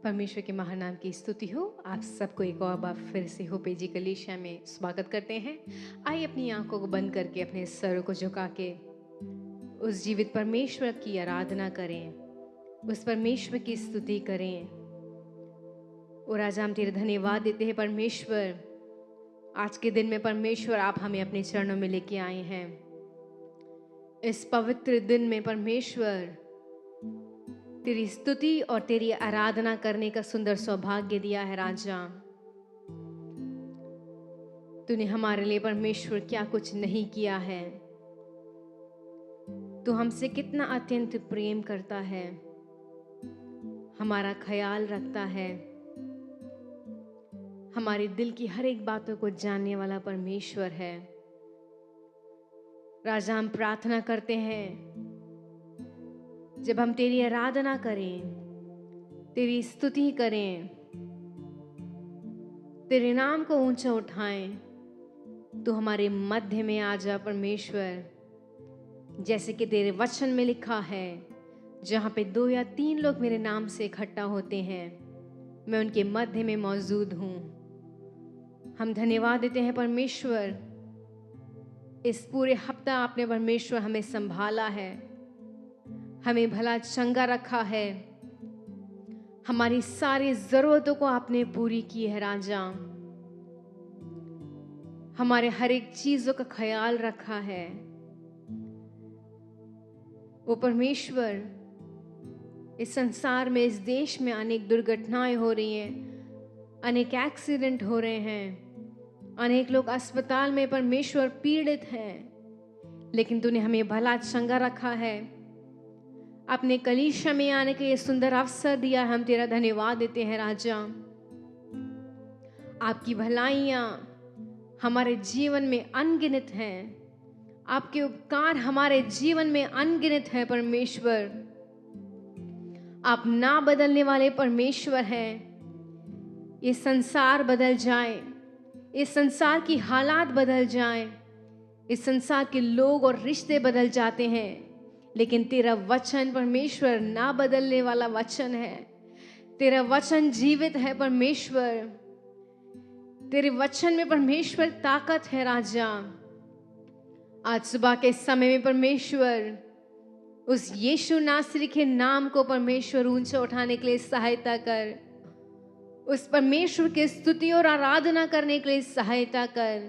परमेश्वर के महान नाम की स्तुति हो। आप सबको एक और बार फिर से होप एजी कलीसिया में स्वागत करते हैं। आइए अपनी आंखों को बंद करके अपने सरों को झुका के उस जीवित परमेश्वर की आराधना करें, उस परमेश्वर की स्तुति करें। और आज हम तेरे धन्यवाद देते हैं परमेश्वर, आज के दिन में परमेश्वर आप हमें अपने चरणों में लेके आए हैं। इस पवित्र दिन में परमेश्वर तेरी स्तुति और तेरी आराधना करने का सुंदर सौभाग्य दिया है। राजा, तूने हमारे लिए परमेश्वर क्या कुछ नहीं किया है। तू हमसे कितना अत्यंत प्रेम करता है, हमारा ख्याल रखता है, हमारे दिल की हर एक बातों को जानने वाला परमेश्वर है। राजा, हम प्रार्थना करते हैं जब हम तेरी आराधना करें, तेरी स्तुति करें, तेरे नाम को ऊंचा उठाएं, तो हमारे मध्य में आ जा परमेश्वर। जैसे कि तेरे वचन में लिखा है, जहाँ पे 2 या 3 लोग मेरे नाम से इकट्ठा होते हैं, मैं उनके मध्य में मौजूद हूँ। हम धन्यवाद देते हैं परमेश्वर, इस पूरे हफ्ता आपने परमेश्वर हमें संभाला है, हमें भला चंगा रखा है, हमारी सारी जरूरतों को आपने पूरी की है। राजा, हमारे हर एक चीजों का ख्याल रखा है। वो परमेश्वर, इस संसार में, इस देश में अनेक दुर्घटनाएं हो रही हैं, अनेक एक्सीडेंट हो रहे हैं, अनेक लोग अस्पताल में परमेश्वर पीड़ित हैं, लेकिन तूने हमें भला चंगा रखा है। अपने कलीसिया में आने का ये सुंदर अवसर दिया, हम तेरा धन्यवाद देते हैं। राजा, आपकी भलाइयाँ हमारे जीवन में अनगिनत हैं, आपके उपकार हमारे जीवन में अनगिनत हैं। परमेश्वर, आप ना बदलने वाले परमेश्वर हैं। ये संसार बदल जाए, इस संसार की हालात बदल जाए, इस संसार के लोग और रिश्ते बदल जाते हैं, लेकिन तेरा वचन परमेश्वर ना बदलने वाला वचन है। तेरा वचन जीवित है परमेश्वर, तेरे वचन में परमेश्वर ताकत है। राजा, आज सुबह के समय में परमेश्वर उस यीशु नासरी के नाम को परमेश्वर ऊंचा उठाने के लिए सहायता कर, उस परमेश्वर की स्तुति और आराधना करने के लिए सहायता कर।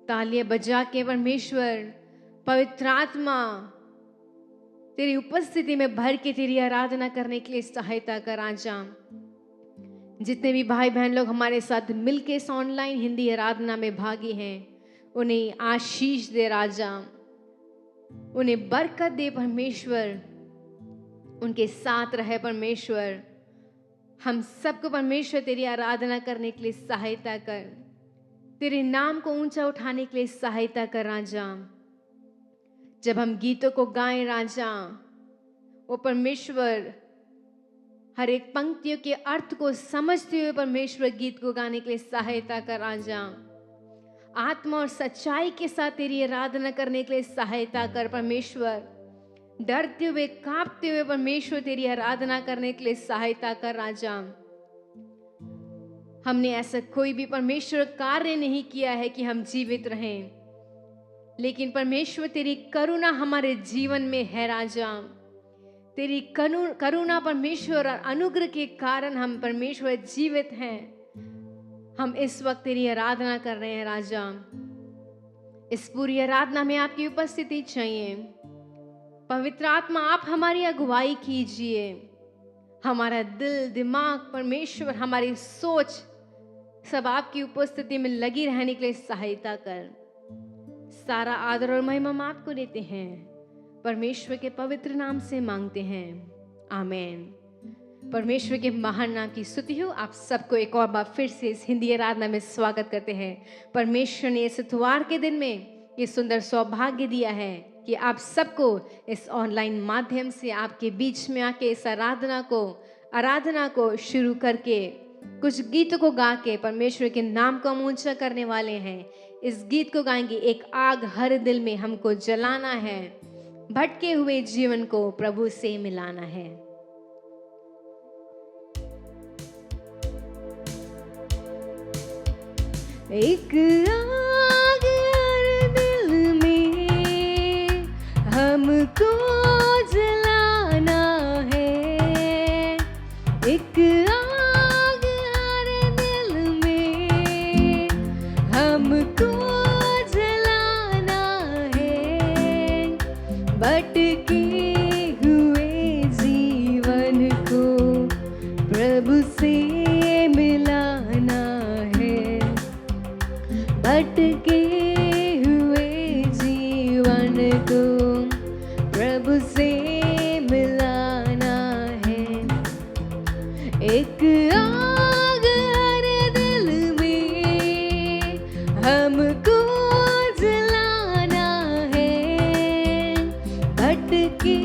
तालियां बजा के परमेश्वर, पवित्र आत्मा तेरी उपस्थिति में भर के तेरी आराधना करने के लिए सहायता कर। राजा, जितने भी भाई बहन लोग हमारे साथ मिलके इस ऑनलाइन हिंदी आराधना में भागी हैं, उन्हें आशीष दे। राजा, उन्हें बरकत दे परमेश्वर, उनके साथ रहे परमेश्वर। हम सबको परमेश्वर तेरी आराधना करने के लिए सहायता कर, तेरे नाम को ऊंचा उठाने के लिए सहायता कर। राजा, जब हम गीतों को गाएं राजा, वो परमेश्वर हर एक पंक्तियों के अर्थ को समझते हुए परमेश्वर गीत को गाने के लिए सहायता कर। राजा, आत्मा और सच्चाई के साथ तेरी आराधना करने के लिए सहायता कर परमेश्वर। डरते हुए, कांपते हुए परमेश्वर तेरी आराधना करने के लिए सहायता कर। राजा, हमने ऐसा कोई भी परमेश्वर कार्य नहीं किया है कि हम जीवित रहें, लेकिन परमेश्वर तेरी करुणा हमारे जीवन में है। राजा, तेरी करुणा परमेश्वर और अनुग्रह के कारण हम परमेश्वर जीवित हैं। हम इस वक्त तेरी आराधना कर रहे हैं। राजा, इस पूरी आराधना में आपकी उपस्थिति चाहिए। पवित्र आत्मा, आप हमारी अगुवाई कीजिए। हमारा दिल, दिमाग परमेश्वर, हमारी सोच सब आपकी उपस्थिति में लगी रहने के लिए सहायता कर। सारा आदर और महिमा हम आपको देते हैं, परमेश्वर के पवित्र नाम से मांगते हैं, आमीन। परमेश्वर के महान नाम की स्तुति हो। आप सबको एक और बार फिर से इस हिंदी आराधना में स्वागत करते हैं। परमेश्वर ने इस इतवार के दिन में ये सुंदर सौभाग्य दिया है कि आप सबको इस ऑनलाइन माध्यम से आपके बीच में आके इस आराधना को शुरू करके कुछ गीतों को गा के परमेश्वर के नाम को हम ऊंचा करने वाले हैं। इस गीत को गाएंगे, एक आग हर दिल में हमको जलाना है, भटके हुए जीवन को प्रभु से मिलाना है। एक आग हर दिल में हमको जलाना है। एक आग हर दिल में हमको जलाना है। भटके हुए जीवन को प्रभु से मिलाना है। भटके हुए जीवन को प्रभु से मिलाना है। एक आग हर दिल में हमको जलाना है। भटके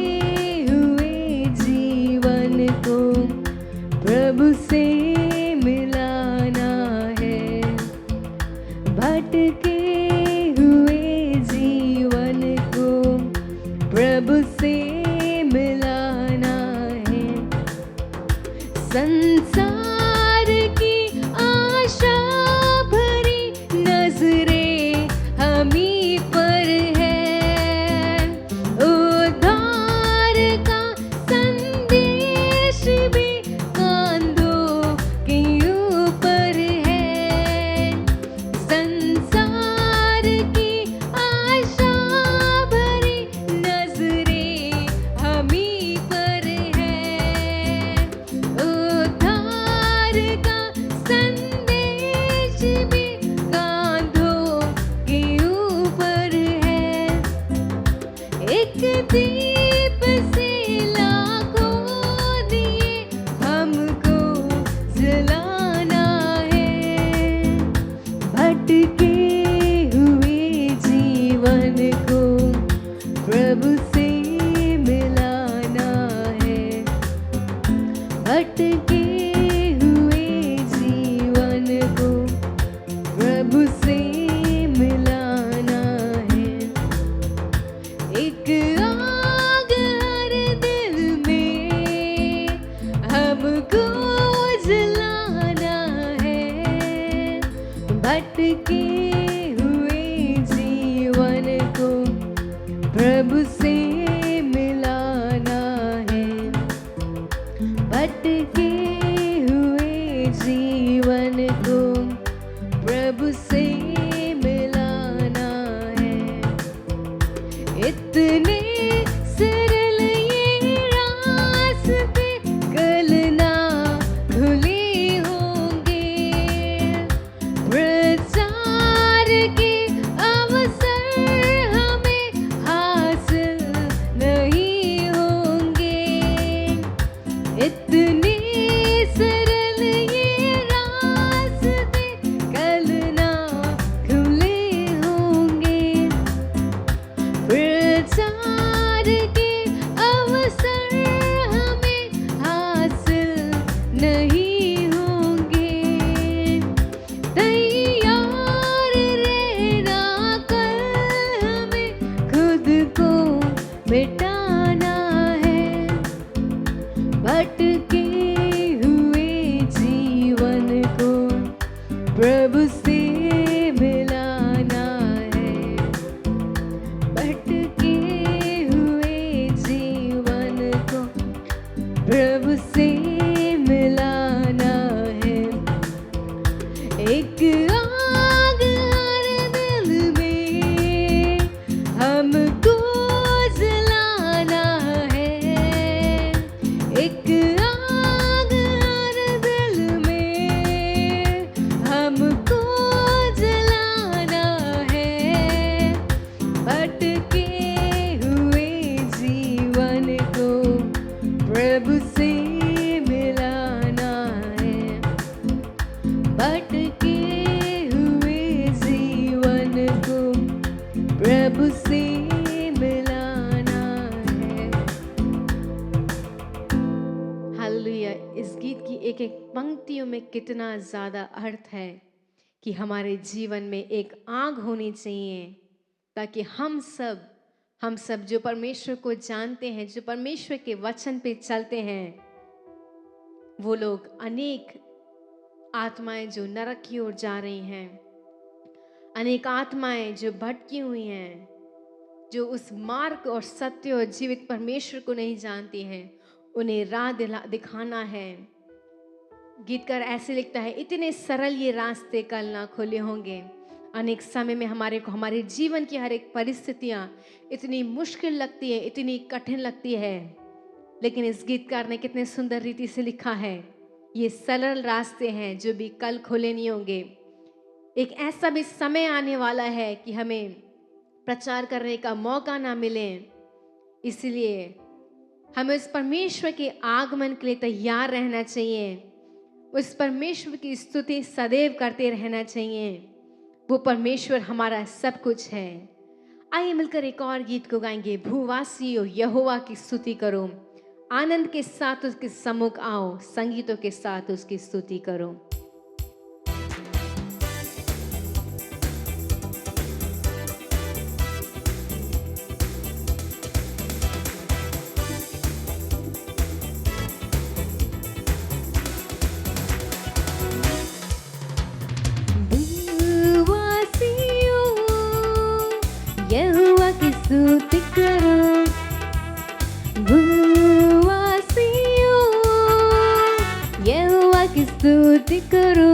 हुए जीवन को प्रभु से मिलाना है। भटके हुए जीवन को प्रभु से मिलाना है। संसार की आशा भरी नजरें हमी पर है। उद्धार का संदेश भी कांधों के ऊपर है। संसार की आशा भरी नजरें हमी पर है। उद्धार का संदेश भी कांधों के ऊपर है। एक दीप से लाखों दिए हमको जलाना है। भटके हुए जीवन को प्रभु से मिलाना है। भटके हुए जीवन को प्रभु से मिलाना है। एक आग हर दिल में हमको जलाना है। भटके हुए जीवन को प्रभु से मिलाना है। भटके हुए जीवन को प्रभु से मिलाना है। इतने सरल ये रास्ते कल ना खुले होंगे। प्रचार के अवसर हमें हासिल नहीं होंगे। इतने सरल ये रास्ते कल ना खुले होंगे। प्रचार के अवसर हमें हासिल नहीं होंगे। तैयार रहना कल हमें खुद को मिटाना है। भटके हुए जीवन को प्रभु से मिलाना है। भटके हुए जीवन को प्रभु से मिलाना है। एक आग हर दिल में हमको जलाना है। एक आग हर दिल में हमको जलाना है। भटके हुए जीवन को प्रभु से मिलाना है। भटके हुए जीवन को प्रभु से मिलाना है। हालेलुया। इस गीत की एक एक पंक्तियों में कितना ज़्यादा अर्थ है कि हमारे जीवन में एक आग होनी चाहिए ताकि हम सब जो परमेश्वर को जानते हैं, जो परमेश्वर के वचन पे चलते हैं, वो लोग अनेक आत्माएं जो नरक की ओर जा रही हैं, अनेक आत्माएं जो भटकी हुई हैं, जो उस मार्ग और सत्य और जीवित परमेश्वर को नहीं जानती हैं, उन्हें राह दिखाना है। गीतकार ऐसे लिखता है, इतने सरल ये रास्ते कल ना खुले होंगे। अनेक समय में हमारे जीवन की हर एक परिस्थितियां इतनी मुश्किल लगती है, इतनी कठिन लगती है, लेकिन इस गीतकार ने कितने सुंदर रीति से लिखा है, ये सरल रास्ते हैं जो भी कल खुले नहीं होंगे। एक ऐसा भी समय आने वाला है कि हमें प्रचार करने का मौका ना मिले, इसलिए हमें उस परमेश्वर के आगमन के लिए तैयार रहना चाहिए। उस परमेश्वर की स्तुति सदैव करते रहना चाहिए। वो परमेश्वर हमारा सब कुछ है। आइए मिलकर एक और गीत को गाएंगे। भूवासियों यहोवा की स्तुति करो, आनंद के साथ उसके सम्मुख आओ, संगीतों के साथ उसकी स्तुति करो। यहोवा की स्तुति करो, भूवासियों यहोवा की स्तुति करो,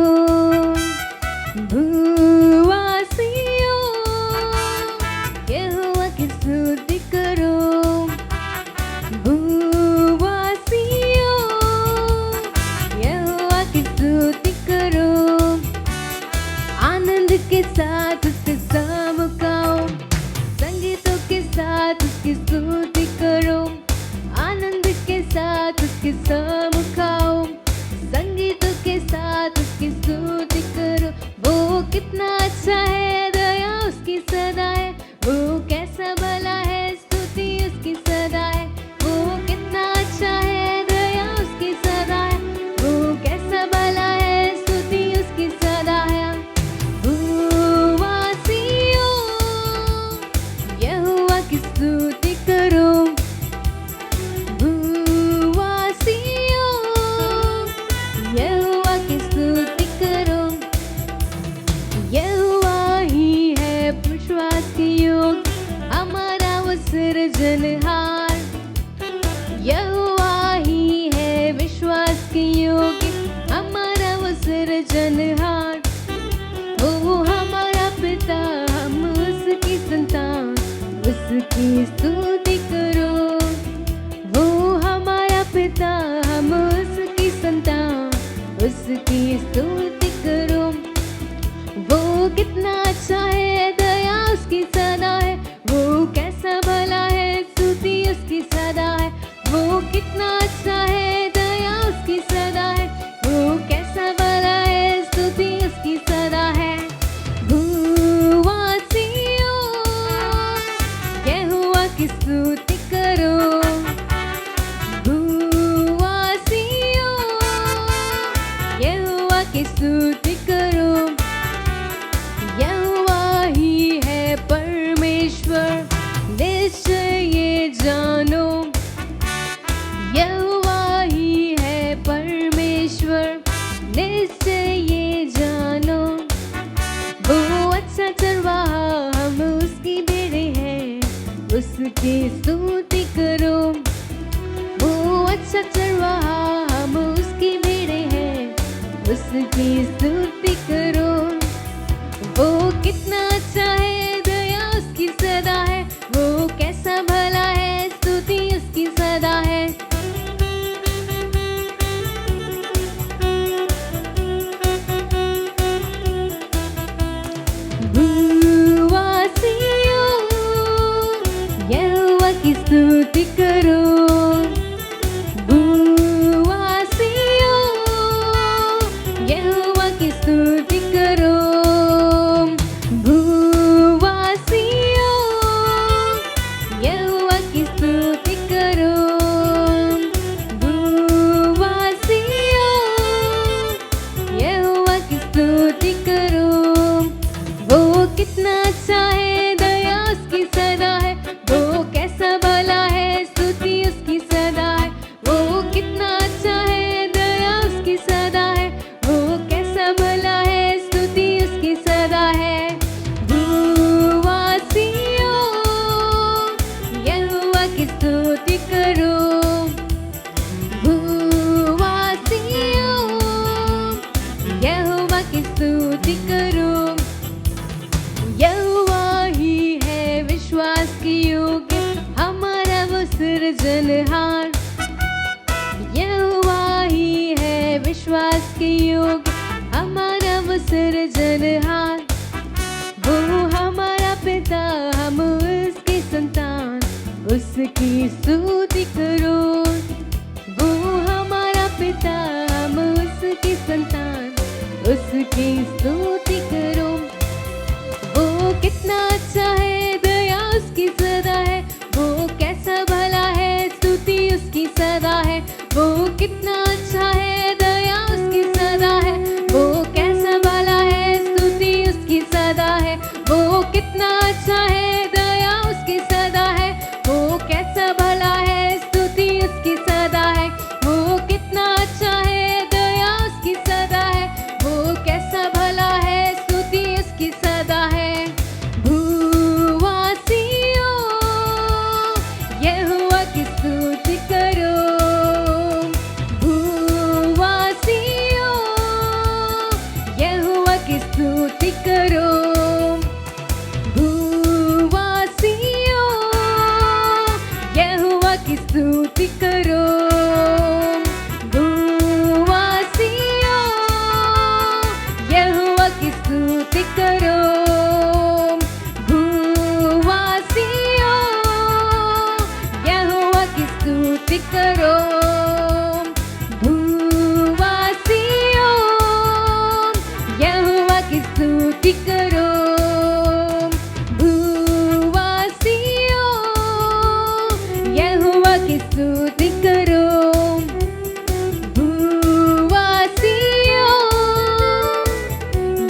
भूवासियों यहोवा की स्तुति करो, भूवासियों यहोवा की स्तुति करो, आनंद के साथ उसके सम्मुख आओ, संगीतों के साथ उसकी स्तुति करो, आनंद के साथ उसके सम्मुख आओ, संगीतों के साथ उसकी स्तुति करो। वो कितना अच्छा है, दया उसकी सदा है, वो कैसा भला है, स्तुति उसकी सदा है। वो कितना अच्छा है, दया उसकी सदा है, वो कैसा भला है, स्तुति उसकी सदा है। भूवासियों यहोवा की स्तुति करो, भूवासियों यहोवा की स्तुति करो। यहोवा ही है विश्वास के योग्य, हमारा वो सृजनहार। यहोवा ही है विश्वास के योग्य, हमारा वो सृजनहार। वो हमारा पिता, हम उसकी संतान, उसकी स्तुति करो। वो हमारा पिता, हम उसकी संतान, उसकी स्तुति करो। वो कितना अच्छा है, दया उसकी सदा है, वो कैसा भला है, स्तुति उसकी सदा है। वो कितना अच्छा है, दया उसकी सदा है, वो कैसा भला है, स्तुति उसकी सदा है। भूवासियों यहोवा की स्तुति करो, भूवासियों यहोवा की स्तुति करो। यहोवा ही है परमेश्वर, निश्चय ये जानो। यहोवा ही है परमेश्वर, निश्चय ये जानो। वो अच्छा चरवाहा, हम उसकी भेड़े हैं, उसकी स्तुति करो। वो अच्छा चरवाहा, हम उसकी भेड़े हैं, उसकी स्तुति करो। वो कितना अच्छा है, दया उसकी सदा है, वो कैसा भला है, स्तुति उसकी सदा है। भूवासियों यहोवा की स्तुति करो, भूवासियों यहोवा की स्तुति करो। भूवासियों यहोवा की स्तुति करो, भूवासियों यहोवा की स्तुति करो। वो कितना अच्छा है, दया उसकी सदा है, वो कैसा भला है, स्तुति उसकी सृजनहार, वो हमारा पिता, हम उसके संतान, उसकी स्तुति करो। वो हमारा पिता, हम उसके संतान, उसकी स्तुति करो। वो कितना अच्छा है, दया उसकी सदा है, वो कैसा भला है, स्तुति उसकी सदा है। वो कितना अच्छा है, दया उसकी सदा है, वो कैसा भला है, स्तुति उसकी सदा है। वो कितना अच्छा है, दया उसकी सदा है, वो कैसा भला है, स्तुति उसकी सदा है। वो कितना अच्छा है, दया उसकी सदा है, वो कैसा भला है, स्तुति उसकी सदा है। भूवासियों, यहोवा की स्तुति करो। भूवासियों, यहोवा की स्तुति करो। भूवासियों, यहोवा की स्तुति करो। भूवासियों, यहोवा की स्तुति करो। भूवासियों, यहोवा की स्तुति करो। भूवासियों, यहोवा की स्तुति करो। भूवासियों, यहोवा की स्तुति करो। भूवासियों,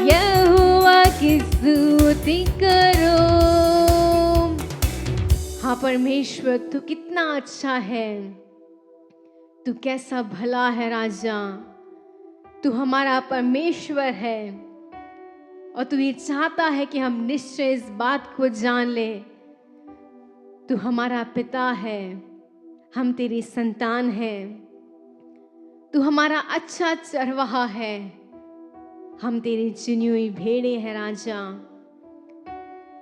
यहोवा की स्तुति करो। हाँ परमेश्वर, तू कितना अच्छा है, तू कैसा भला है राजा। तू हमारा परमेश्वर है और तू ये चाहता है कि हम निश्चय इस बात को जान ले। तू हमारा पिता है, हम तेरी संतान हैं। तू हमारा अच्छा चरवाहा है, हम तेरी चुनी हुई भेड़े हैं राजा।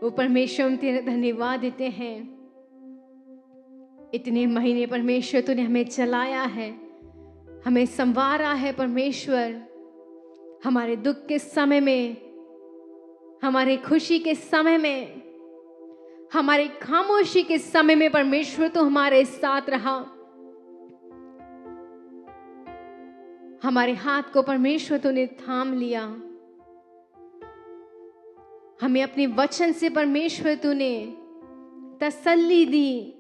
वो परमेश्वर, हम तेरा धन्यवाद देते हैं। इतने महीने परमेश्वर तूने हमें चलाया है, हमें संवारा है परमेश्वर। हमारे दुख के समय में, हमारे खुशी के समय में, हमारी खामोशी के समय में परमेश्वर तू हमारे साथ रहा। हमारे हाथ को परमेश्वर तूने थाम लिया। हमें अपने वचन से परमेश्वर तूने तसल्ली दी,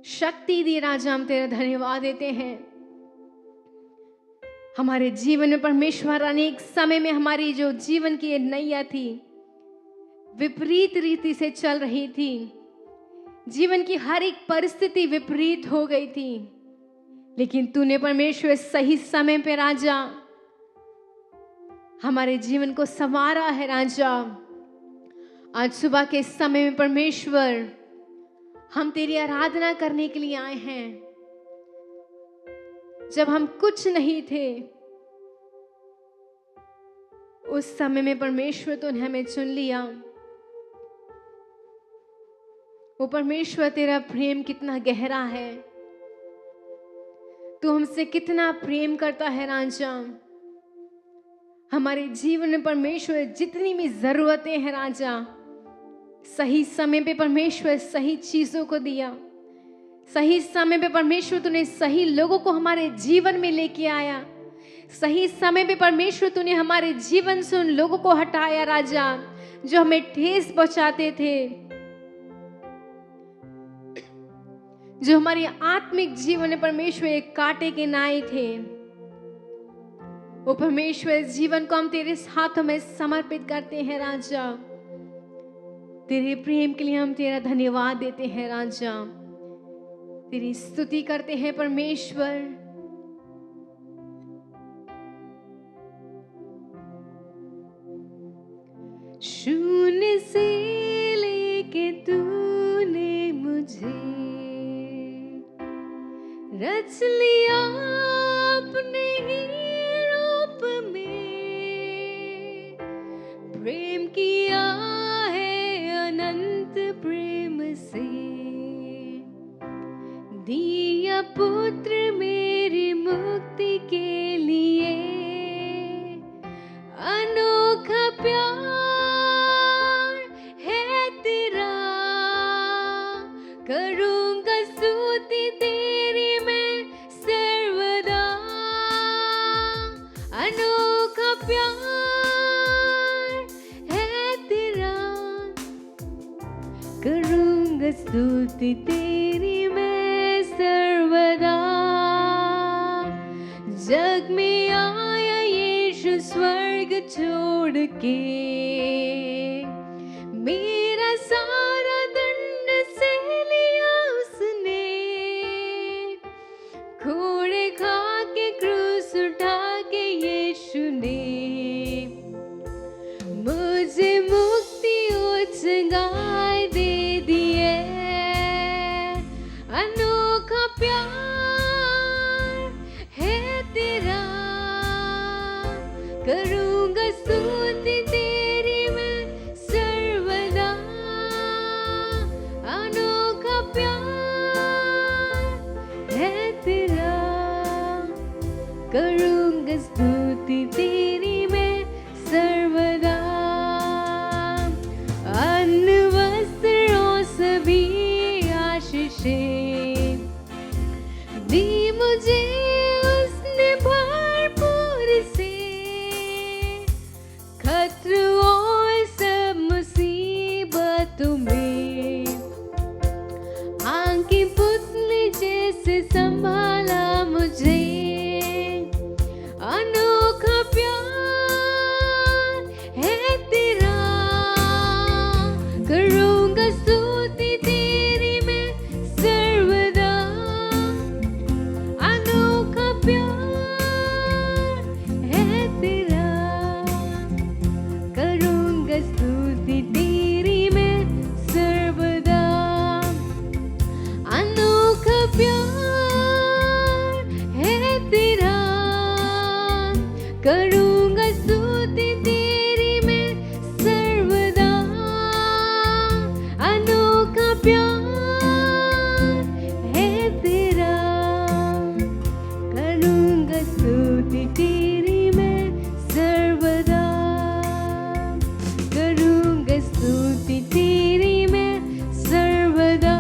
शक्ति दी राजा। हम तेरा धन्यवाद देते हैं। हमारे जीवन में परमेश्वर अनेक समय में हमारी जो जीवन की नैया थी विपरीत रीति से चल रही थी। जीवन की हर एक परिस्थिति विपरीत हो गई थी, लेकिन तूने परमेश्वर सही समय पे राजा हमारे जीवन को संवारा है राजा। आज सुबह के समय में परमेश्वर हम तेरी आराधना करने के लिए आए हैं। जब हम कुछ नहीं थे, उस समय में परमेश्वर तूने हमें चुन लिया। वो परमेश्वर, तेरा प्रेम कितना गहरा है, तू हमसे कितना प्रेम करता है राजा। हमारे जीवन में परमेश्वर जितनी भी जरूरतें हैं राजा, सही समय पे परमेश्वर सही चीजों को दिया। सही समय पे परमेश्वर तूने सही लोगों को हमारे जीवन में लेके आया। सही समय पे परमेश्वर तूने हमारे जीवन से उन लोगों को हटाया राजा जो हमें ठेस पहुंचाते थे, जो हमारी आत्मिक जीवन में परमेश्वर एक कांटे के नाई थे। वो परमेश्वर, इस जीवन को हम तेरे हाथों में समर्पित करते हैं राजा। तेरे प्रेम के लिए हम तेरा धन्यवाद देते हैं राजा। तेरी स्तुति करते हैं परमेश्वर। शून्य से लेके तूने मुझे रच लिया अपने ही रूप में। प्रेम किया है अनंत प्रेम से, दिया पुत्र मेरी मुक्ति के लिए। अनोखा प्यार स्तुति तेरी मैं सर्वदा, अनोखा प्यार है तेरा, करूँगा स्तुति तेरी मैं सर्वदा। जग में आया यीशु स्वर्ग छोड़ के, मेरा सारा दंड से लिया उसने, घोड़े खा के क्रूस उठा के यीशु ने मुझे मुक्ति उचंगाई दे दी है। अनोखा प्यार है तेरा, करूँगा स्तुति तेरी मैं सर्वदा, अनोखा प्यार है तेरा, करूँगा स्तुति तेरी मैं सर्वदा। अन्न वस्त्रों सभी आशीषें दी मुझे उसने भरपूर से, खतरों सब मुसीबतों में आंखें पुतली जैसे संभाला मुझे। अनोखा प्यार है तेरा, करूँगा स्तुति तेरी मैं सर्वदा, अनोखा प्यार है तेरा, करूँगा स्तुति तेरी मैं सर्वदा। अनोखा प्यार है तेरा, करूँगा स्तुति तेरी मैं सर्वदा। अनोखा प्यार है तेरा, करूँगा स्तुति तेरी मैं सर्वदा, करूँगा स्तुति तेरी मैं सर्वदा,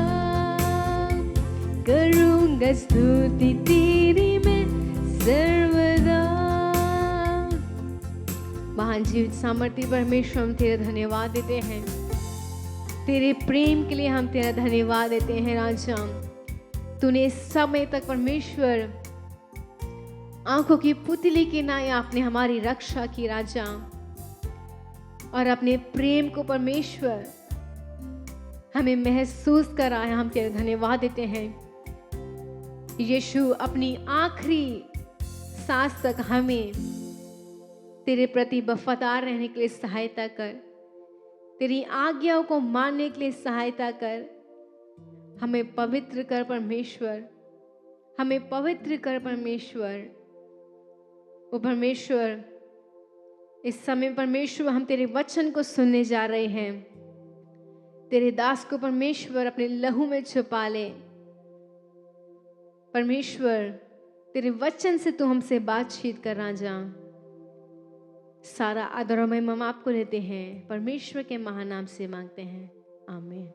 करूँगा स्तुति तेरी मैं सर्वदा। महान जीवित सामर्थ्य परमेश्वर, हम तेरा धन्यवाद देते हैं। तेरे प्रेम के लिए हम तेरा धन्यवाद देते हैं राजा। तूने इस समय तक परमेश्वर आंखों की पुतली के नाय आपने हमारी रक्षा की राजा, और अपने प्रेम को परमेश्वर हमें महसूस कराया। हम तेरा धन्यवाद देते हैं यीशु। अपनी आखिरी सांस तक हमें तेरे प्रति वफादार रहने के लिए सहायता कर, तेरी आज्ञाओं को मानने के लिए सहायता कर। हमें पवित्र कर परमेश्वर, हमें पवित्र कर परमेश्वर। वो परमेश्वर, इस समय परमेश्वर हम तेरे वचन को सुनने जा रहे हैं। तेरे दास को परमेश्वर अपने लहू में छुपा ले। परमेश्वर, तेरे वचन से तू हमसे बातचीत कर राजा। सारा आदर और महिमा हम आपको देते हैं, परमेश्वर के महानाम से मांगते हैं, आमीन।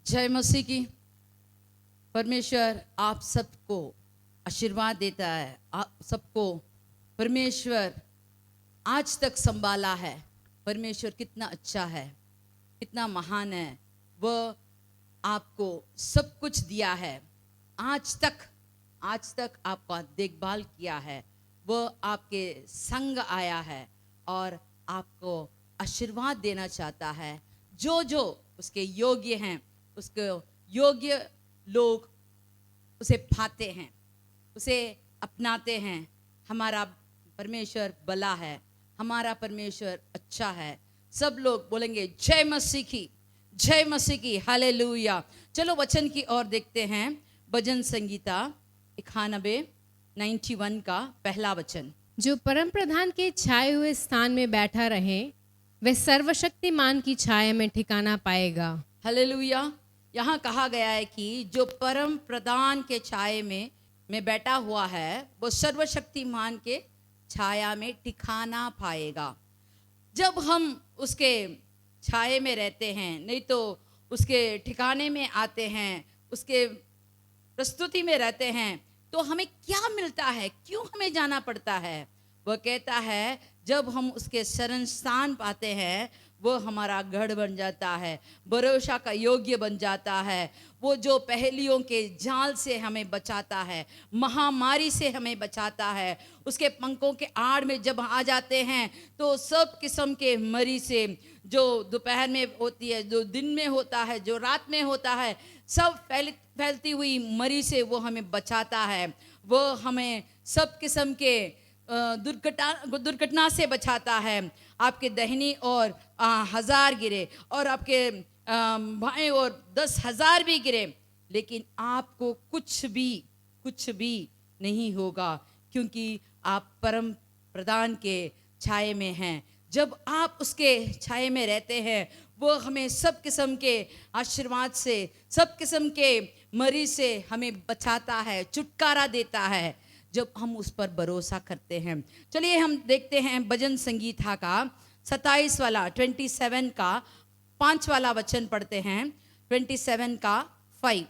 जय मसीह की। परमेश्वर आप सबको आशीर्वाद देता है। आप सबको परमेश्वर आज तक संभाला है। परमेश्वर कितना अच्छा है, कितना महान है। वह आपको सब कुछ दिया है। आज तक आपका देखभाल किया है। वह आपके संग आया है और आपको आशीर्वाद देना चाहता है। जो जो उसके योग्य हैं, उसके योग्य लोग उसे पाते हैं, उसे अपनाते हैं। हमारा परमेश्वर भला है, हमारा परमेश्वर अच्छा है। सब लोग बोलेंगे जय मसीह की, जय मसीह की, हालेलुया। चलो वचन की ओर देखते हैं। भजन संगीता 91 का पहला वचन। जो परम प्रधान के छाए हुए स्थान में बैठा रहे, वह सर्वशक्तिमान की छाया में ठिकाना पाएगा। हालेलुया। यहाँ कहा गया है कि जो परम प्रधान के छाये में बैठा हुआ है, वो सर्वशक्तिमान के छाया में ठिकाना पाएगा। जब हम उसके छाये में रहते हैं, नहीं तो उसके ठिकाने में आते हैं, उसके प्रस्तुति में रहते हैं, तो हमें क्या मिलता है, क्यों हमें जाना पड़ता है? वह कहता है जब हम उसके शरण स्थान पाते हैं, वो हमारा गढ़ बन जाता है, भरोसा का योग्य बन जाता है। वो जो पहेलियों के जाल से हमें बचाता है, महामारी से हमें बचाता है। उसके पंखों के आड़ में जब आ जाते हैं तो सब किस्म के मरी से, जो दोपहर में होती है, जो दिन में होता है, जो रात में होता है, सब फैलती हुई मरी से वो हमें बचाता है। वो हमें सब किस्म के दुर्घटना से बचाता है। आपके दाहिनी ओर 1000 गिरे और आपके बाएं ओर 10,000 भी गिरे, लेकिन आपको कुछ भी नहीं होगा, क्योंकि आप परम प्रधान के छाये में हैं। जब आप उसके छाये में रहते हैं, वो हमें सब किस्म के आशीर्वाद से, सब किस्म के मरी से हमें बचाता है, छुटकारा देता है, जब हम उस पर भरोसा करते हैं। चलिए हम देखते हैं भजन संगीता का 27 वाला 27 का 5 वाला वचन पढ़ते हैं। 27 का 5।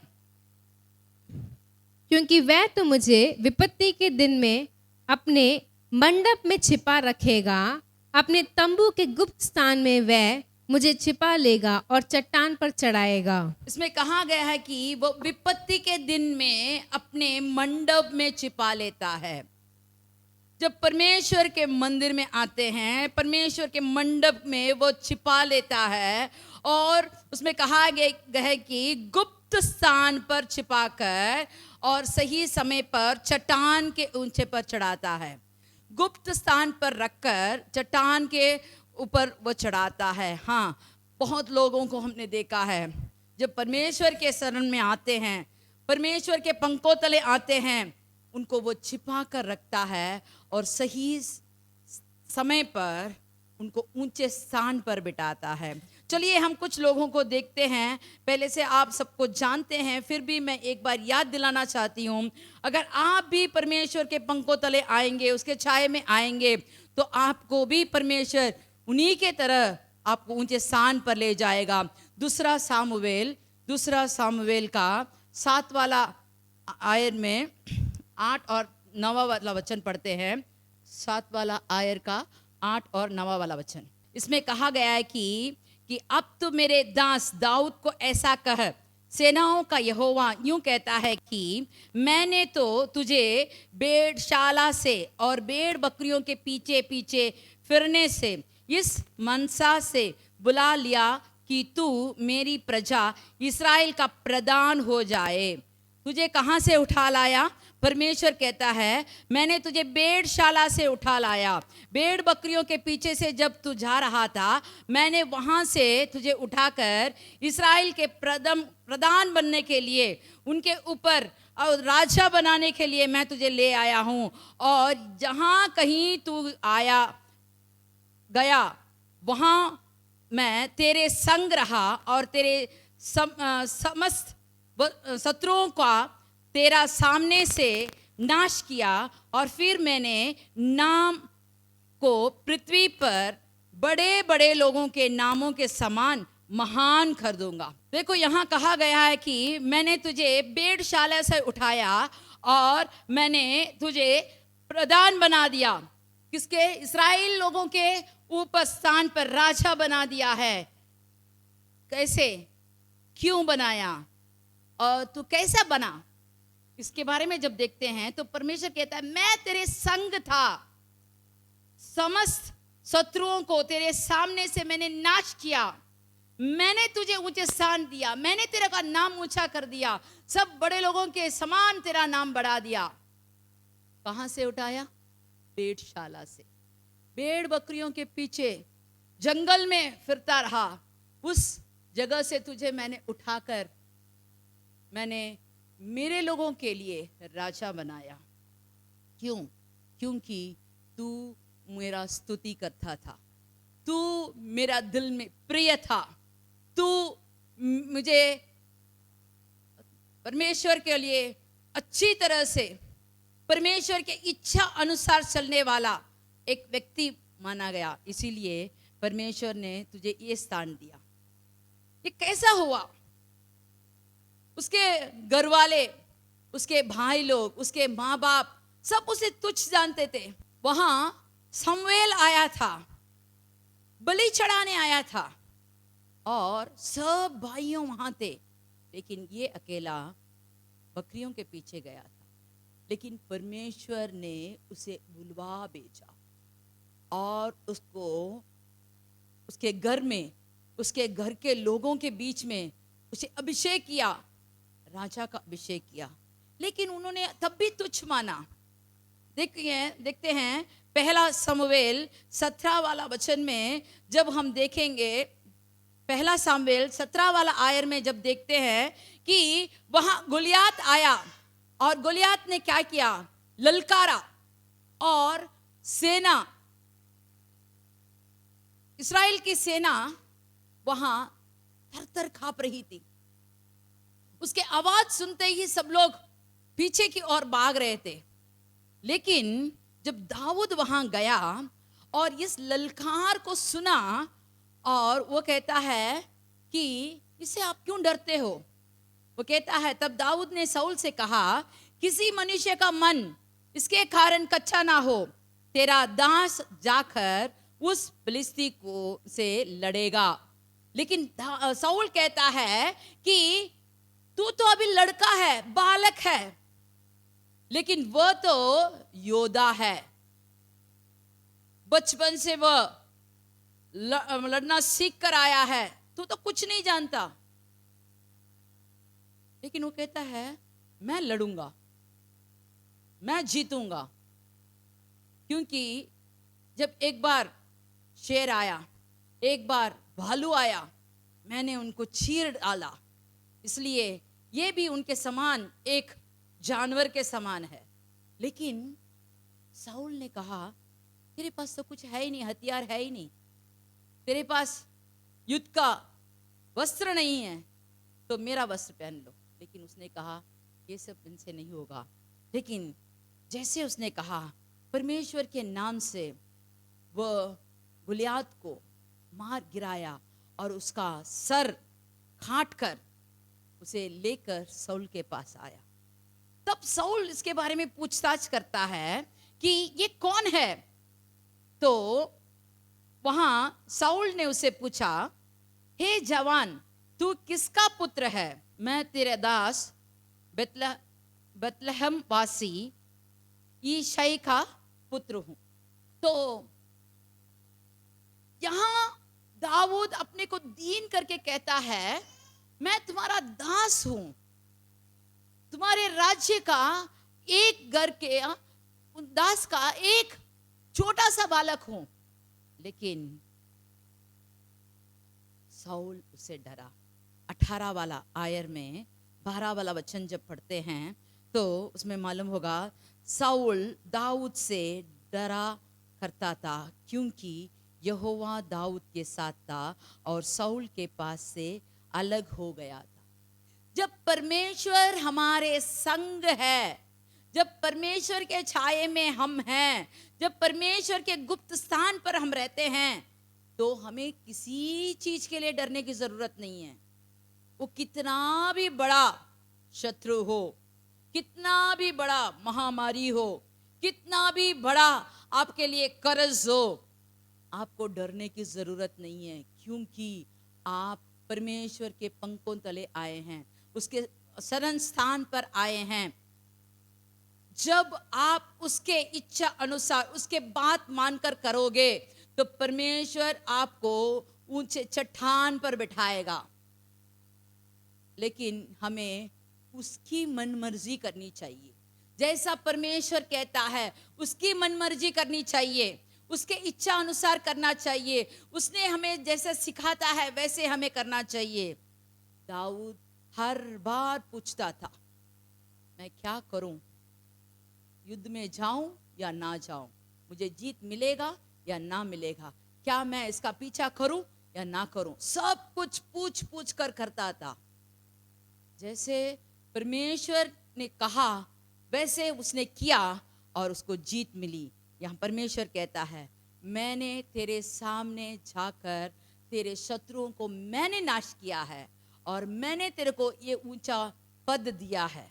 क्योंकि वह तो मुझे विपत्ति के दिन में अपने मंडप में छिपा रखेगा, अपने तंबू के गुप्त स्थान में वह मुझे छिपा लेगा और चट्टान पर चढ़ाएगा। इसमें कहा गया है कि वो विपत्ति के दिन में अपने मंडप में छिपा लेता है। जब परमेश्वर के मंदिर में आते हैं, परमेश्वर के मंडप में वो छिपा लेता है, और उसमें कहा गया है कि गुप्त स्थान पर छिपाकर और सही समय पर चट्टान के ऊंचे पर चढ़ाता है। गुप्त स्थान पर रखकर चट्टान के ऊपर वो चढ़ाता है। हाँ, बहुत लोगों को हमने देखा है, जब परमेश्वर के शरण में आते हैं, परमेश्वर के पंखों तले आते हैं, उनको वो छिपा कर रखता है और सही समय पर उनको ऊंचे स्थान पर बिठाता है। चलिए हम कुछ लोगों को देखते हैं। पहले से आप सबको जानते हैं, फिर भी मैं एक बार याद दिलाना चाहती हूँ। अगर आप भी परमेश्वर के पंखों तले आएंगे, उसके छाये में आएंगे, तो आपको भी परमेश्वर उन्हीं के तरह आपको ऊंचे स्थान पर ले जाएगा। दूसरा सामुएल का 7 वाला आयर में 8 और 9 वाला वचन पढ़ते हैं। 7 वाला आयर का 8 और 9 वाला वचन। इसमें कहा गया है कि अब तो मेरे दास दाऊद को ऐसा कह, सेनाओं का यहोवा यूं कहता है कि मैंने तो तुझे भेड़शाला से और भेड़ बकरियों के पीछे पीछे फिरने से इस मनसा से बुला लिया कि तू मेरी प्रजा इस्राएल का प्रधान हो जाए। तुझे कहाँ से उठा लाया? परमेश्वर कहता है मैंने तुझे भेड़शाला से उठा लाया। भेड़ बकरियों के पीछे से जब तू जा रहा था, मैंने वहाँ से तुझे उठाकर इस्राएल के प्रधान बनने के लिए, उनके ऊपर और राजा बनाने के लिए मैं तुझे ले आया हूँ। और जहाँ कहीं तू आया गया, वहाँ मैं तेरे संग रहा और तेरे समस्त शत्रुओं का तेरा सामने से नाश किया। और फिर मैंने नाम को पृथ्वी पर बड़े बड़े लोगों के नामों के समान महान कर दूंगा। देखो यहाँ कहा गया है कि मैंने तुझे भेड़शाला से उठाया और मैंने तुझे प्रधान बना दिया। किसके? इस्राएल लोगों के ऊपर स्थान पर राजा बना दिया है। कैसे, क्यों बनाया और तू कैसा बना, इसके बारे में जब देखते हैं तो परमेश्वर कहता है मैं तेरे संग था, समस्त शत्रुओं को तेरे सामने से मैंने नाश किया, मैंने तुझे ऊंचे स्थान दिया, मैंने तेरा का नाम ऊंचा कर दिया, सब बड़े लोगों के समान तेरा नाम बढ़ा दिया। कहां से उठाया? भेड़शाला से। भेड़ बकरियों के पीछे जंगल में फिरता रहा, उस जगह से तुझे मैंने उठाकर मैंने मेरे लोगों के लिए राजा बनाया। क्यों? क्योंकि तू मेरा स्तुति करता था, तू मेरा दिल में प्रिय था, तू मुझे परमेश्वर के लिए अच्छी तरह से परमेश्वर के इच्छा अनुसार चलने वाला एक व्यक्ति माना गया, इसीलिए परमेश्वर ने तुझे ये स्थान दिया। ये कैसा हुआ? उसके घर वाले, उसके भाई लोग, उसके माँ बाप सब उसे तुच्छ जानते थे। वहां शमूएल आया था, बलि चढ़ाने आया था और सब भाइयों वहां थे, लेकिन ये अकेला बकरियों के पीछे गया था। लेकिन परमेश्वर ने उसे बुलवा भेजा और उसको उसके घर में, उसके घर के लोगों के बीच में उसे अभिषेक किया, राजा का अभिषेक किया। लेकिन उन्होंने तब भी तुच्छ माना। देखते हैं पहला शमूएल 17 वाला वचन में जब हम देखेंगे, पहला शमूएल 17 वाला आयर में जब देखते हैं कि वहां गोलियात आया और गोलियात ने क्या किया? ललकारा और सेना, इस्राएल की सेना वहां थर-थर कांप रही थी। उसके आवाज सुनते ही सब लोग पीछे की ओर भाग रहे थे। लेकिन जब दाऊद वहां गया और इस ललकार को सुना और वो कहता है कि इससे आप क्यों डरते हो? वो कहता है, तब दाऊद ने शाऊल से कहा, किसी मनुष्य का मन इसके कारण कच्चा ना हो, तेरा दास जाकर उस फिलिस्ती को से लड़ेगा। लेकिन शाऊल कहता है कि तू तो अभी लड़का है, बालक है, लेकिन वह तो योद्धा है, बचपन से वह लड़ना सीख कर आया है, तू तो कुछ नहीं जानता। लेकिन वो कहता है मैं लड़ूंगा, मैं जीतूंगा, क्योंकि जब एक बार शेर आया, एक बार भालू आया, मैंने उनको चीर डाला, इसलिए ये भी उनके समान एक जानवर के समान है। लेकिन शाऊल ने कहा, तेरे पास तो कुछ है ही नहीं, हथियार है ही नहीं, तेरे पास युद्ध का वस्त्र नहीं है, तो मेरा वस्त्र पहन लो। लेकिन उसने कहा ये सब इनसे नहीं होगा। लेकिन जैसे उसने कहा, परमेश्वर के नाम से वह गोलियात को मार गिराया और उसका सर काट कर उसे लेकर शाऊल के पास आया। तब शाऊल इसके बारे में पूछताछ करता है कि ये कौन है। तो वहां शाऊल ने उसे पूछा, हे जवान, तू किसका पुत्र है? मैं तेरे दास बेतलहम वासी यिशै का पुत्र हूं। तो यहां दाऊद अपने को दीन करके कहता है, मैं तुम्हारा दास हूं, तुम्हारे राज्य का एक घर के दास का एक छोटा सा बालक हूं। लेकिन शाऊल उससे डरा। 18 वाला आयर में 12 वाला वचन जब पढ़ते हैं तो उसमें मालूम होगा, शाऊल दाऊद से डरा करता था, क्योंकि यहोवा दाऊद के साथ था और शाऊल के पास से अलग हो गया था। जब परमेश्वर हमारे संग है, जब परमेश्वर के छाये में हम हैं, जब परमेश्वर के गुप्त स्थान पर हम रहते हैं, तो हमें किसी चीज के लिए डरने की जरूरत नहीं है। वो कितना भी बड़ा शत्रु हो, कितना भी बड़ा महामारी हो, कितना भी बड़ा आपके लिए कर्ज हो, आपको डरने की जरूरत नहीं है, क्योंकि आप परमेश्वर के पंखों तले आए हैं, उसके शरण स्थान पर आए हैं। जब आप उसके इच्छा अनुसार उसके बात मानकर करोगे तो परमेश्वर आपको ऊंचे चट्टान पर बिठाएगा। लेकिन हमें उसकी मनमर्जी करनी चाहिए, जैसा परमेश्वर कहता है उसकी मनमर्जी करनी चाहिए, उसके इच्छा अनुसार करना चाहिए। उसने हमें जैसे सिखाता है वैसे हमें करना चाहिए। दाऊद हर बार पूछता था, मैं क्या करूं, युद्ध में जाऊं या ना जाऊं, मुझे जीत मिलेगा या ना मिलेगा, क्या मैं इसका पीछा करूं या ना करूं, सब कुछ पूछ पूछ कर करता था। जैसे परमेश्वर ने कहा वैसे उसने किया और उसको जीत मिली। यहाँ परमेश्वर कहता है, मैंने तेरे सामने जाकर तेरे शत्रुओं को मैंने नाश किया है और मैंने तेरे को ये ऊंचा पद दिया है।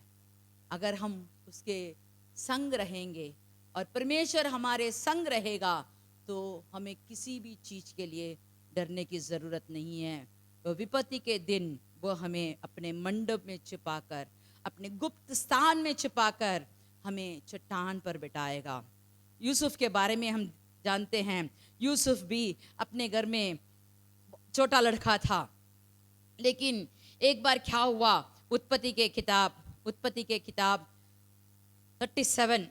अगर हम उसके संग रहेंगे और परमेश्वर हमारे संग रहेगा तो हमें किसी भी चीज के लिए डरने की जरूरत नहीं है। तो विपत्ति के दिन वो हमें अपने मंडप में छिपाकर, अपने गुप्त स्थान में छिपाकर हमें चट्टान पर बिठाएगा। यूसुफ के बारे में हम जानते हैं, यूसुफ भी अपने घर में छोटा लड़का था, लेकिन एक बार क्या हुआ, उत्पत्ति के किताब 37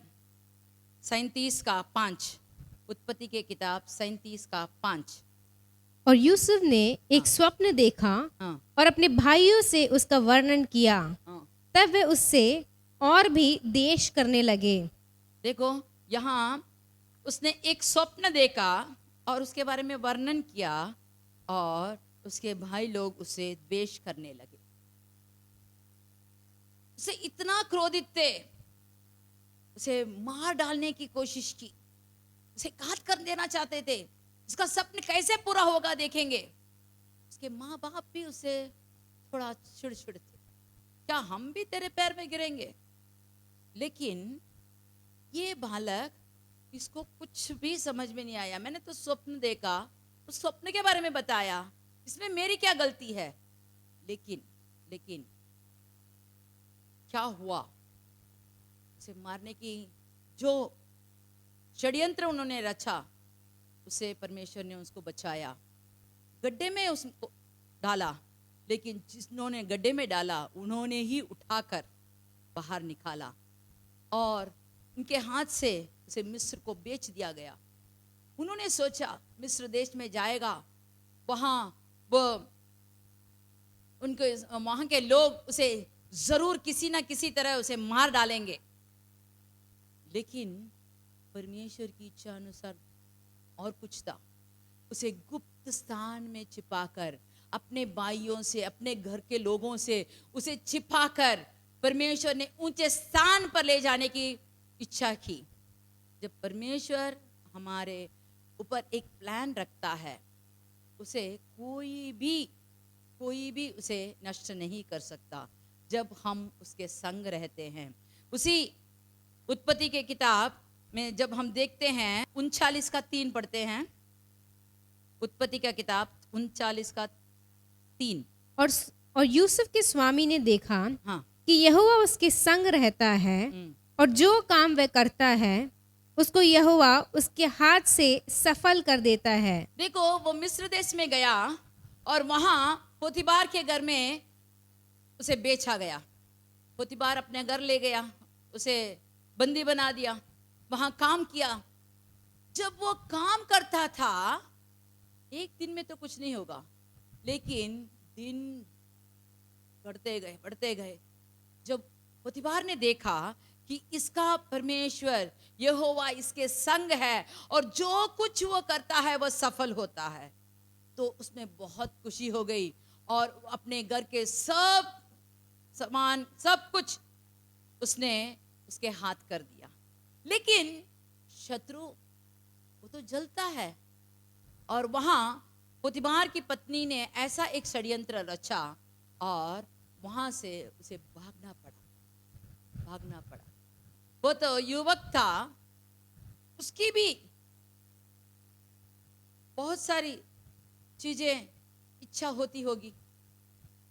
का 5, उत्पत्ति के किताब 37 का 5। और यूसुफ ने एक स्वप्न देखा हाँ और अपने भाइयों से उसका वर्णन किया। हाँ, तब वे उससे और भी देश करने लगे। देखो यहाँ उसने एक स्वप्न देखा और उसके बारे में वर्णन किया और उसके भाई लोग उसे द्वेष करने लगे, उसे इतना क्रोधित थे, उसे मार डालने की कोशिश की, उसे घात कर देना चाहते थे। उसका सपना कैसे पूरा होगा देखेंगे। उसके माँ बाप भी उसे थोड़ा चिड़चिड़ थे, क्या हम भी तेरे पैर में गिरेंगे। लेकिन ये बालक, इसको कुछ भी समझ में नहीं आया। मैंने तो स्वप्न देखा, उस स्वप्न के बारे में बताया, इसमें मेरी क्या गलती है। लेकिन क्या हुआ, उसे मारने की जो षड्यंत्र उन्होंने रचा, उसे परमेश्वर ने उसको बचाया, गड्ढे में उसको डाला। लेकिन जिन्होंने गड्ढे में डाला उन्होंने ही उठाकर बाहर निकाला और उनके हाथ से उसे मिस्र को बेच दिया गया। उन्होंने सोचा मिस्र देश में जाएगा, वहां वो उनके वहां के लोग उसे जरूर किसी ना किसी तरह उसे मार डालेंगे। लेकिन परमेश्वर की इच्छा अनुसार और कुछ था, उसे गुप्त स्थान में छिपाकर, अपने भाइयों से, अपने घर के लोगों से उसे छिपाकर परमेश्वर ने ऊंचे स्थान पर ले जाने की इच्छा की। जब परमेश्वर हमारे ऊपर एक प्लान रखता है, उसे कोई भी उसे नष्ट नहीं कर सकता जब हम उसके संग रहते हैं। उसी उत्पत्ति के किताब में जब हम देखते हैं 39 का 3 पढ़ते हैं, उत्पत्ति का किताब 39 का 3। और यूसुफ के स्वामी ने देखा हाँ कि यहोवा उसके संग रहता है और जो काम वह करता है उसको यहोवा उसके हाथ से सफल कर देता है। देखो, वो मिस्र देश में गया और वहां पोतीबार के घर में उसे बेचा गया। पोतीबार अपने घर ले गया, उसे बंदी बना दिया, वहां काम किया। जब वो काम करता था, एक दिन में तो कुछ नहीं होगा, लेकिन दिन बढ़ते गए। जब पोतीबार ने देखा कि इसका परमेश्वर यहोवा इसके संग है और जो कुछ वो करता है वो सफल होता है, तो उसमें बहुत खुशी हो गई और अपने घर के सब सामान, सब कुछ उसने उसके हाथ कर दिया। लेकिन शत्रु वो तो जलता है और वहां पोतीबार की पत्नी ने ऐसा एक षड्यंत्र रचा और वहां से उसे भागना पड़ा। वो तो युवक था, उसकी भी बहुत सारी चीजें इच्छा होती होगी,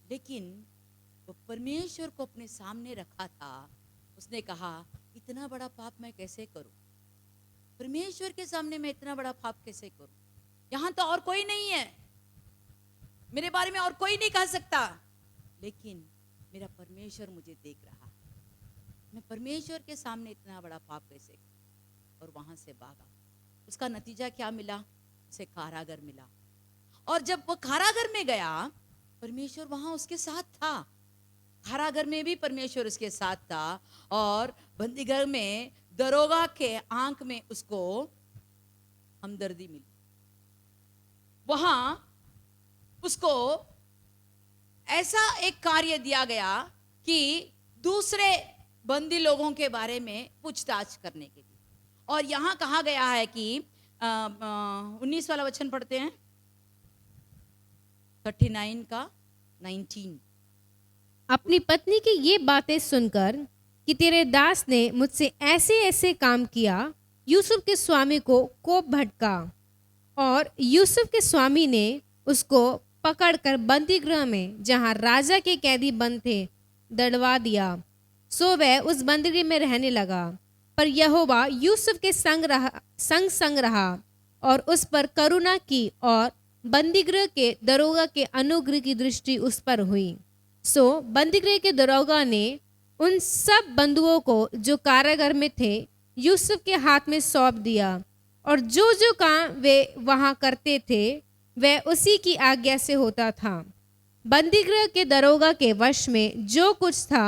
लेकिन वो परमेश्वर को अपने सामने रखा था। उसने कहा इतना बड़ा पाप मैं कैसे करूं, परमेश्वर के सामने मैं इतना बड़ा पाप कैसे करूं, यहां तो और कोई नहीं है, मेरे बारे में और कोई नहीं कह सकता, लेकिन मेरा परमेश्वर मुझे देख रहा है, मैं परमेश्वर के सामने इतना बड़ा पाप कैसे करूं। और वहां से भागा। उसका नतीजा क्या मिला, उसे कारागर मिला। और जब वो कारागर में गया, परमेश्वर वहां उसके साथ था। कारागर में भी परमेश्वर उसके साथ था, और बंदीगृह में दरोगा के आंख में उसको हमदर्दी मिली। वहां उसको ऐसा एक कार्य दिया गया कि दूसरे बंदी लोगों के बारे में पूछताछ करने के लिए। और यहां कहा गया है कि 19 वाला वचन पढ़ते हैं, 39 का 19। अपनी पत्नी की ये बातें सुनकर कि तेरे दास ने मुझसे ऐसे ऐसे काम किया, यूसुफ के स्वामी को कोप भड़का, और यूसुफ के स्वामी ने उसको पकड़कर बंदी गृह में, जहाँ राजा के कैदी बंद थे, दड़वा दिया। सो वह उस बंदीगृह में रहने लगा। पर यहोवा यूसुफ के संग रहा और उस पर करुणा की, और बंदीगृह के दरोगा के अनुग्रह की दृष्टि उस पर हुई। सो बंदीगृह के दरोगा ने उन सब बंधुओं को जो कारागार में थे यूसुफ के हाथ में सौंप दिया, और जो जो काम वे वहां करते थे वह उसी की आज्ञा से होता था। बंदीगृह के दरोगा के वश में जो कुछ था,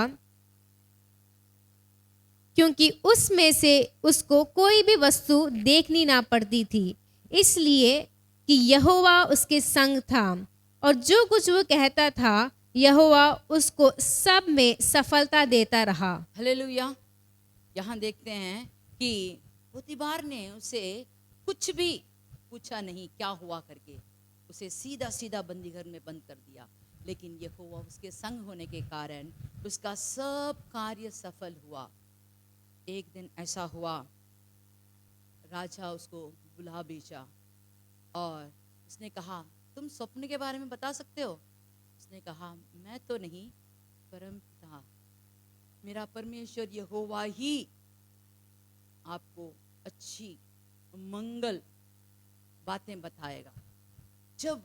क्योंकि उसमें से उसको कोई भी वस्तु देखनी ना पड़ती थी, इसलिए कि यहोवा उसके संग था, और जो कुछ वो कहता था यहोवा उसको सब में सफलता देता रहा। हालेलुया। यहाँ देखते हैं कि पोतीबार ने उसे कुछ भी पूछा नहीं क्या हुआ करके, उसे सीधा सीधा बंदीघर में बंद कर दिया। लेकिन यहोवा उसके संग होने के कारण उसका सब कार्य सफल हुआ। एक दिन ऐसा हुआ, राजा उसको बुला भेजा और उसने कहा तुम स्वप्न के बारे में बता सकते हो। उसने कहा मैं तो नहीं, परम पिता मेरा परमेश्वर यहोवा ही आपको अच्छी मंगल बातें बताएगा। जब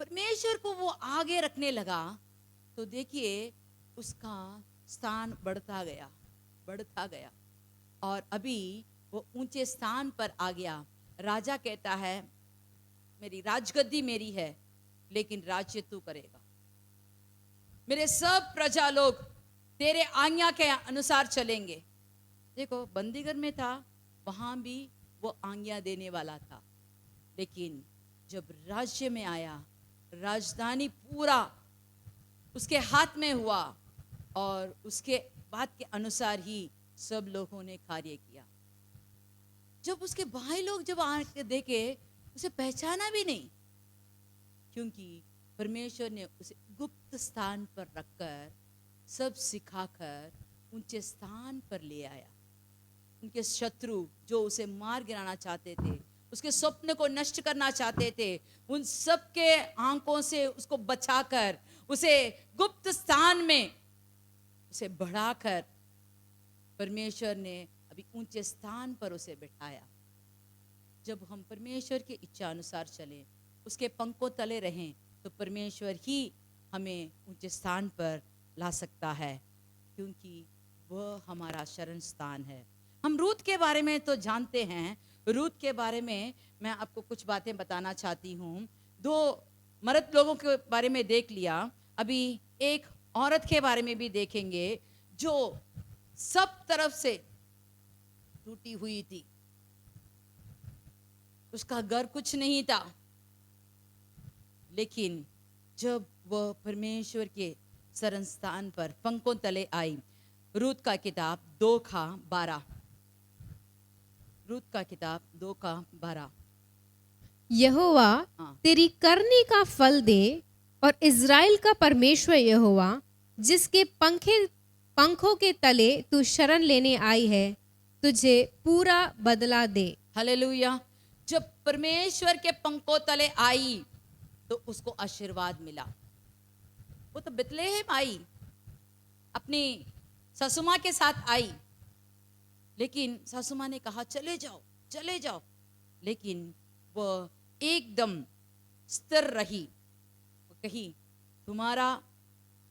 परमेश्वर को वो आगे रखने लगा तो देखिए उसका स्थान बढ़ता गया और अभी वो ऊंचे स्थान पर आ गया। राजा कहता है मेरी राजगद्दी मेरी है, लेकिन राज्य तू करेगा। मेरे सब प्रजा लोग तेरे आज्ञा के अनुसार चलेंगे। देखो बंदीगृह में था, वहां भी वो आज्ञा देने वाला था, लेकिन जब राज्य में आया, राजधानी पूरा उसके हाथ में हुआ और उसके बात के अनुसार ही सब लोगों ने कार्य किया। जब उसके भाई लोग जब आके देखे, उसे पहचाना भी नहीं, क्योंकि परमेश्वर ने उसे गुप्त स्थान पर रखकर सब सिखाकर ऊंचे स्थान पर ले आया। उनके शत्रु जो उसे मार गिराना चाहते थे, उसके स्वप्न को नष्ट करना चाहते थे, उन सब के आंखों से उसको बचाकर उसे गुप्त स्थान में उसे बढ़ाकर परमेश्वर ने अभी ऊंचे स्थान पर उसे बिठाया। जब हम परमेश्वर की इच्छा अनुसार चलें, उसके पंखों तले रहें, तो परमेश्वर ही हमें ऊंचे स्थान पर ला सकता है, क्योंकि वह हमारा शरण स्थान है। हम रूत के बारे में तो जानते हैं। रूत के बारे में मैं आपको कुछ बातें बताना चाहती हूँ। 2 मर्द लोगों के बारे में देख लिया, अभी एक औरत के बारे में भी देखेंगे जो सब तरफ से टूटी हुई थी। उसका घर कुछ नहीं था, लेकिन जब वह परमेश्वर के शरण स्थान पर पंखों तले आई। रूत का किताब 2:12। रूत का किताब 2:12। यहोवा हाँ। तेरी करनी का फल दे, और इज़राइल का परमेश्वर यहोवा जिसके पंखों के तले तू शरण लेने आई है, तुझे पूरा बदला दे। हालेलुया। जब परमेश्वर के पंखों तले आई तो उसको आशीर्वाद मिला। वो तो बेतलेहम आई, अपनी सासुमा के साथ आई, लेकिन सासुमा ने कहा चले जाओ चले जाओ, लेकिन वह एकदम स्थिर रही। वो कही तुम्हारा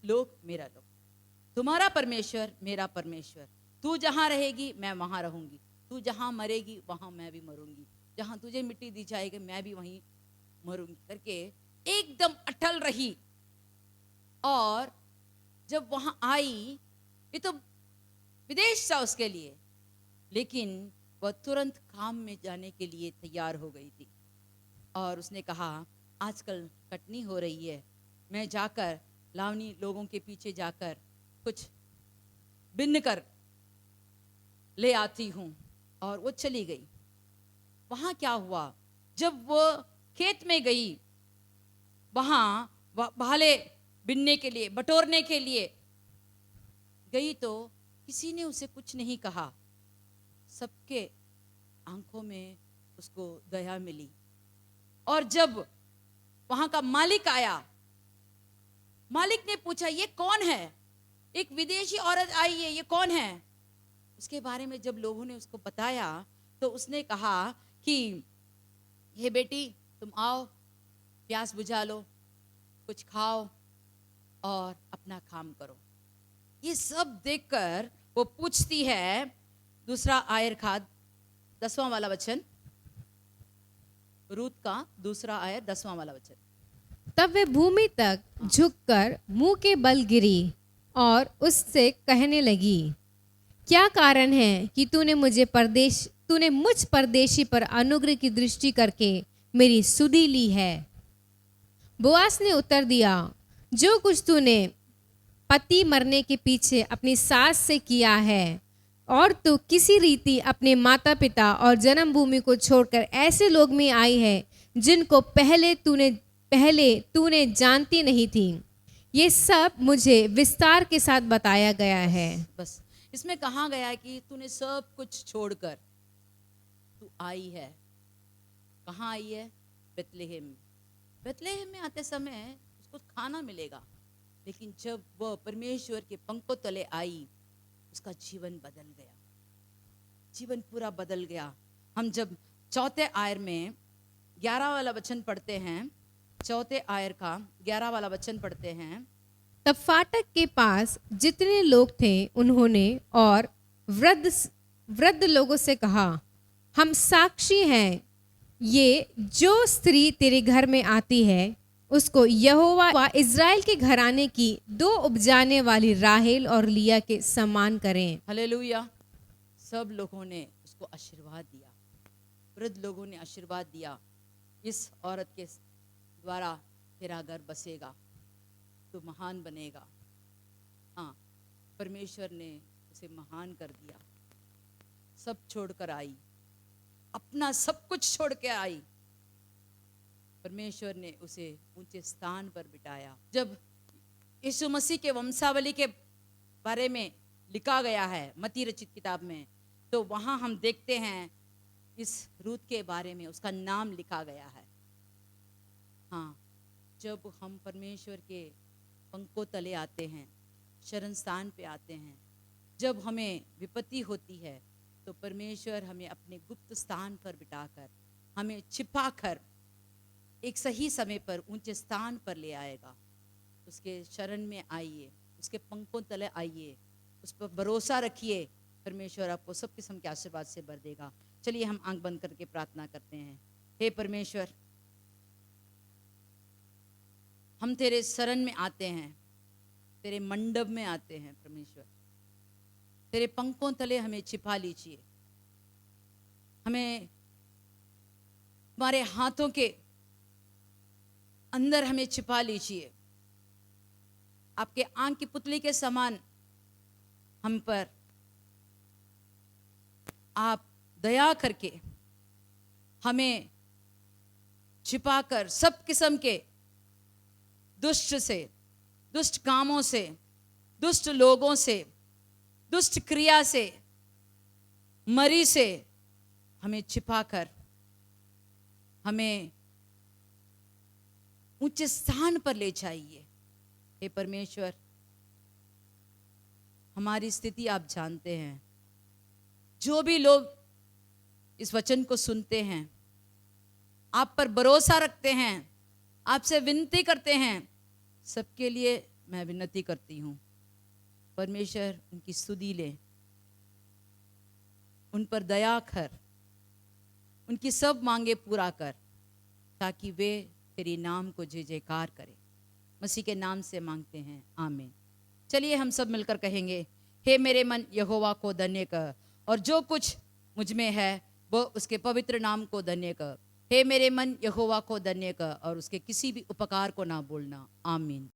लोक मेरा लोक, तुम्हारा परमेश्वर मेरा परमेश्वर, तू जहां रहेगी मैं वहां रहूंगी, तू जहां मरेगी वहां मैं भी मरूंगी, जहां तुझे मिट्टी दी जाएगी मैं भी वहीं मरूंगी करके एकदम अटल रही। और जब वहां आई, ये तो विदेश था उसके लिए, लेकिन वह तुरंत काम में जाने के लिए तैयार हो गई थी। और उसने कहा आजकल कटनी हो रही है, मैं जाकर लावनी लोगों के पीछे जाकर कुछ बिन कर ले आती हूं। और वो चली गई। वहां क्या हुआ, जब वो खेत में गई, वहां भाले बिनने के लिए, बटोरने के लिए गई, तो किसी ने उसे कुछ नहीं कहा। सबके आंखों में उसको दया मिली। और जब वहां का मालिक आया, मालिक ने पूछा ये कौन है, एक विदेशी औरत आई है, ये कौन है। उसके बारे में जब लोगों ने उसको बताया तो उसने कहा कि हे बेटी तुम आओ, प्यास बुझा लो, कुछ खाओ और अपना काम करो। ये सब देखकर वो पूछती है, दूसरा आयर खाद 10वां वाला वचन, रूत का दूसरा आयर 10वां वाला वचन। तब वे भूमि तक झुककर मुंह के बल गिरी और उससे कहने लगी, क्या कारण है कि तूने मुझ परदेशी पर अनुग्रह की दृष्टि करके मेरी सुधि ली है। बोआस ने उत्तर दिया, जो कुछ तूने पति मरने के पीछे अपनी सास से किया है, और तू किसी रीति अपने माता पिता और जन्मभूमि को छोड़कर ऐसे लोग में आई है जिनको पहले तूने जानती नहीं थी, ये सब मुझे विस्तार के साथ बताया गया है। बस इसमें कहा गया है कि तूने सब कुछ छोड़कर तू आई है। कहाँ आई है? बेतलेहम। बेतलेहम में आते समय उसको खाना मिलेगा, लेकिन जब वह परमेश्वर के पंखों तले आई, उसका जीवन बदल गया, जीवन पूरा बदल गया। हम जब चौथे आयर में 11 वाला वचन पढ़ते हैं, चौथे आयर का 11 वाला वचन पढ़ते हैं। तब फाटक के पास जितने लोग थे उन्होंने और वृद्ध लोगों से कहा, हम साक्षी हैं, ये जो स्त्री तेरे घर में आती है उसको यहोवा व इज़राइल के घराने की 2 उपजाने वाली राहेल और लिया के समान करें। हालेलुया। सब लोगों ने उसको आशीर्वाद दिया, वृद्ध लोगों ने आशीर्वाद दिया, इस औरत के द्वारा तेरा घर बसेगा, तू महान बनेगा। हाँ, परमेश्वर ने उसे महान कर दिया। सब छोड़कर आई, अपना सब कुछ छोड़ के आई। परमेश्वर ने उसे ऊंचे स्थान पर बिठाया। जब यीशु मसीह के वंशावली के बारे में लिखा गया है मत्ती रचित किताब में, तो वहां हम देखते हैं इस रूत के बारे में उसका नाम लिखा गया है। हाँ, जब हम परमेश्वर के पंखों तले आते हैं, शरण स्थान पे आते हैं, जब हमें विपत्ति होती है, तो परमेश्वर हमें अपने गुप्त स्थान पर बिठाकर, हमें छिपाकर एक सही समय पर ऊंचे स्थान पर ले आएगा। उसके शरण में आइए, उसके पंखों तले आइए, उस पर भरोसा रखिए, परमेश्वर आपको सब किस्म के आशीर्वाद से भर देगा। चलिए हम आंख बंद करके प्रार्थना करते हैं। हे परमेश्वर, हम तेरे शरण में आते हैं, तेरे मंडप में आते हैं। परमेश्वर, तेरे पंखों तले हमें छिपा लीजिए, हमें हमारे हाथों के अंदर हमें छिपा लीजिए। आपके आंख की पुतली के समान हम पर आप दया करके हमें छिपाकर सब किस्म के दुष्ट से, दुष्ट कामों से, दुष्ट लोगों से, दुष्ट क्रिया से, मरी से हमें छिपाकर हमें ऊंचे स्थान पर ले जाइए। हे परमेश्वर, हमारी स्थिति आप जानते हैं। जो भी लोग इस वचन को सुनते हैं, आप पर भरोसा रखते हैं, आपसे विनती करते हैं, सबके लिए मैं विनती करती हूँ। परमेश्वर उनकी स्तुति ले, उन पर दया कर, उनकी सब मांगे पूरा कर, ताकि वे तेरी नाम को जय जयकार करें। मसीह के नाम से मांगते हैं, आमीन। चलिए हम सब मिलकर कहेंगे, हे मेरे मन यहोवा को धन्य कर, और जो कुछ मुझ में है वो उसके पवित्र नाम को धन्य कर। हे मेरे मन यहोवा को धन्य कर, और उसके किसी भी उपकार को ना भूलना। आमीन।